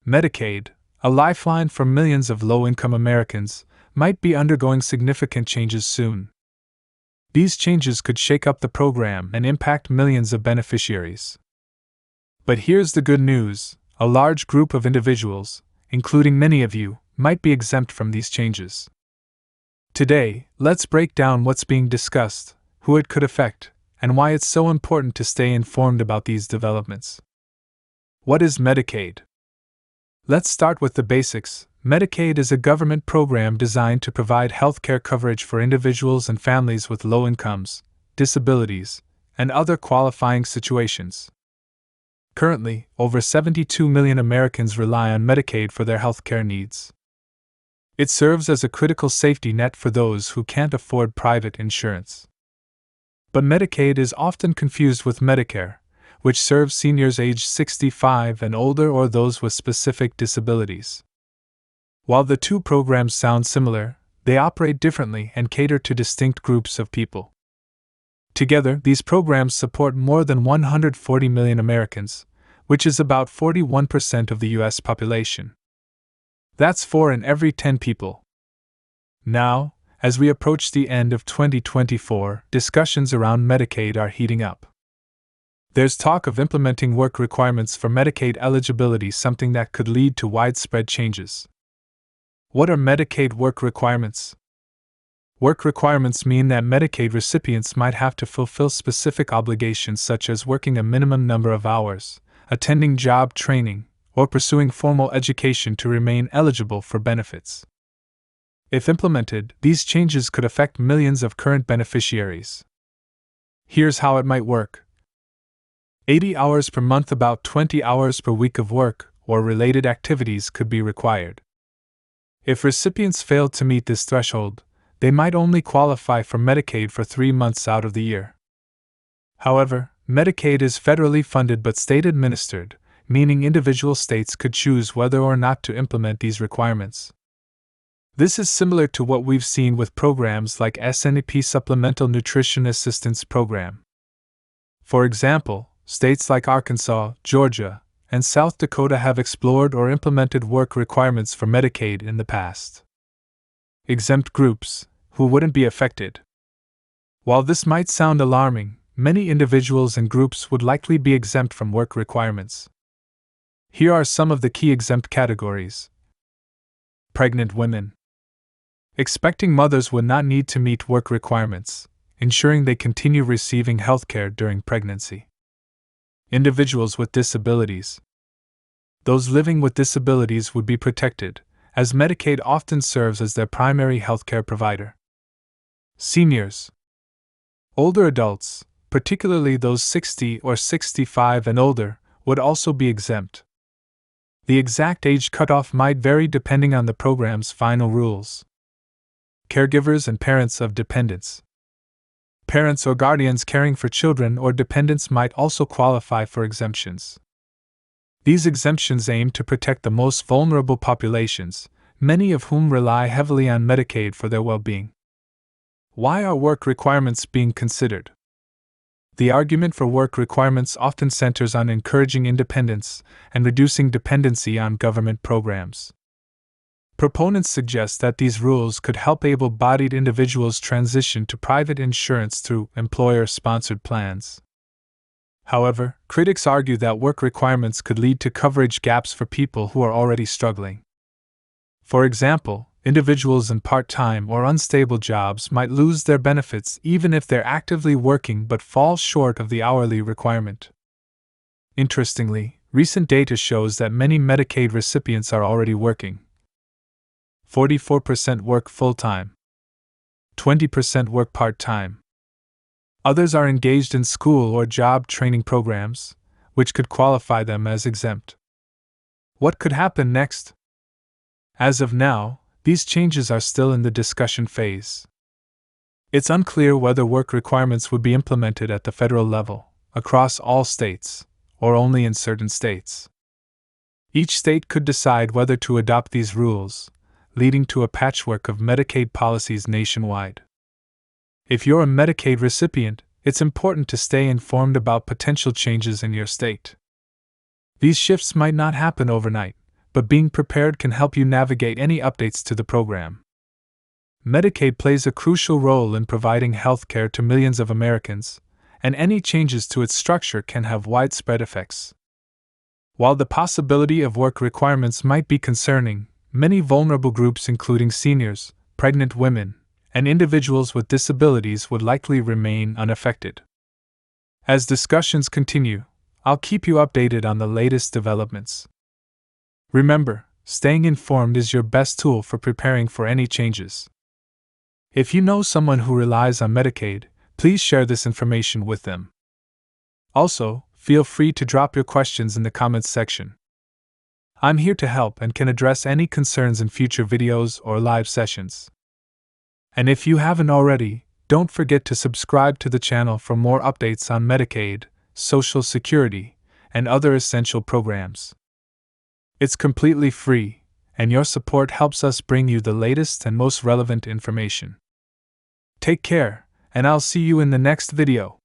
Medicaid, a lifeline for millions of low-income Americans, might be undergoing significant changes soon. These changes could shake up the program and impact millions of beneficiaries. But here's the good news: a large group of individuals, including many of you, might be exempt from these changes. Today, let's break down what's being discussed, who it could affect, and why it's so important to stay informed about these developments. What is Medicaid? Let's start with the basics. Medicaid is a government program designed to provide health care coverage for individuals and families with low incomes, disabilities, and other qualifying situations. Currently, over 72 million Americans rely on Medicaid for their health care needs. It serves as a critical safety net for those who can't afford private insurance. But Medicaid is often confused with Medicare, which serves seniors aged 65 and older or those with specific disabilities. While the two programs sound similar, they operate differently and cater to distinct groups of people. Together, these programs support more than 140 million Americans, which is about 41% of the U.S. population. That's 4 in every 10 people. Now, as we approach the end of 2024, discussions around Medicaid are heating up. There's talk of implementing work requirements for Medicaid eligibility, something that could lead to widespread changes. What are Medicaid work requirements? Work requirements mean that Medicaid recipients might have to fulfill specific obligations such as working a minimum number of hours, attending job training, or pursuing formal education to remain eligible for benefits. If implemented, these changes could affect millions of current beneficiaries. Here's how it might work. 80 hours per month, about 20 hours per week of work or related activities could be required. If recipients failed to meet this threshold, they might only qualify for Medicaid for 3 months out of the year. However, Medicaid is federally funded but state-administered, meaning individual states could choose whether or not to implement these requirements. This is similar to what we've seen with programs like SNAP Supplemental Nutrition Assistance Program. For example, states like Arkansas, Georgia, and South Dakota have explored or implemented work requirements for Medicaid in the past. Exempt groups, who wouldn't be affected. While this might sound alarming, many individuals and groups would likely be exempt from work requirements. Here are some of the key exempt categories. Pregnant women. Expecting mothers would not need to meet work requirements, ensuring they continue receiving health care during pregnancy. Individuals with disabilities. Those living with disabilities would be protected, as Medicaid often serves as their primary healthcare provider. Seniors. Older adults, particularly those 60 or 65 and older, would also be exempt. The exact age cutoff might vary depending on the program's final rules. Caregivers and parents of dependents. Parents or guardians caring for children or dependents might also qualify for exemptions. These exemptions aim to protect the most vulnerable populations, many of whom rely heavily on Medicaid for their well-being. Why are work requirements being considered? The argument for work requirements often centers on encouraging independence and reducing dependency on government programs. Proponents suggest that these rules could help able-bodied individuals transition to private insurance through employer-sponsored plans. However, critics argue that work requirements could lead to coverage gaps for people who are already struggling. For example, individuals in part-time or unstable jobs might lose their benefits even if they're actively working but fall short of the hourly requirement. Interestingly, recent data shows that many Medicaid recipients are already working. 44% work full-time. 20% work part-time. Others are engaged in school or job training programs, which could qualify them as exempt. What could happen next? As of now, these changes are still in the discussion phase. It's unclear whether work requirements would be implemented at the federal level, across all states, or only in certain states. Each state could decide whether to adopt these rules, leading to a patchwork of Medicaid policies nationwide. If you're a Medicaid recipient, it's important to stay informed about potential changes in your state. These shifts might not happen overnight, but being prepared can help you navigate any updates to the program. Medicaid plays a crucial role in providing health care to millions of Americans, and any changes to its structure can have widespread effects. While the possibility of work requirements might be concerning, many vulnerable groups, including seniors, pregnant women, and individuals with disabilities, would likely remain unaffected. As discussions continue, I'll keep you updated on the latest developments. Remember, staying informed is your best tool for preparing for any changes. If you know someone who relies on Medicaid, please share this information with them. Also, feel free to drop your questions in the comments section. I'm here to help and can address any concerns in future videos or live sessions. And if you haven't already, don't forget to subscribe to the channel for more updates on Medicaid, Social Security, and other essential programs. It's completely free, and your support helps us bring you the latest and most relevant information. Take care, and I'll see you in the next video.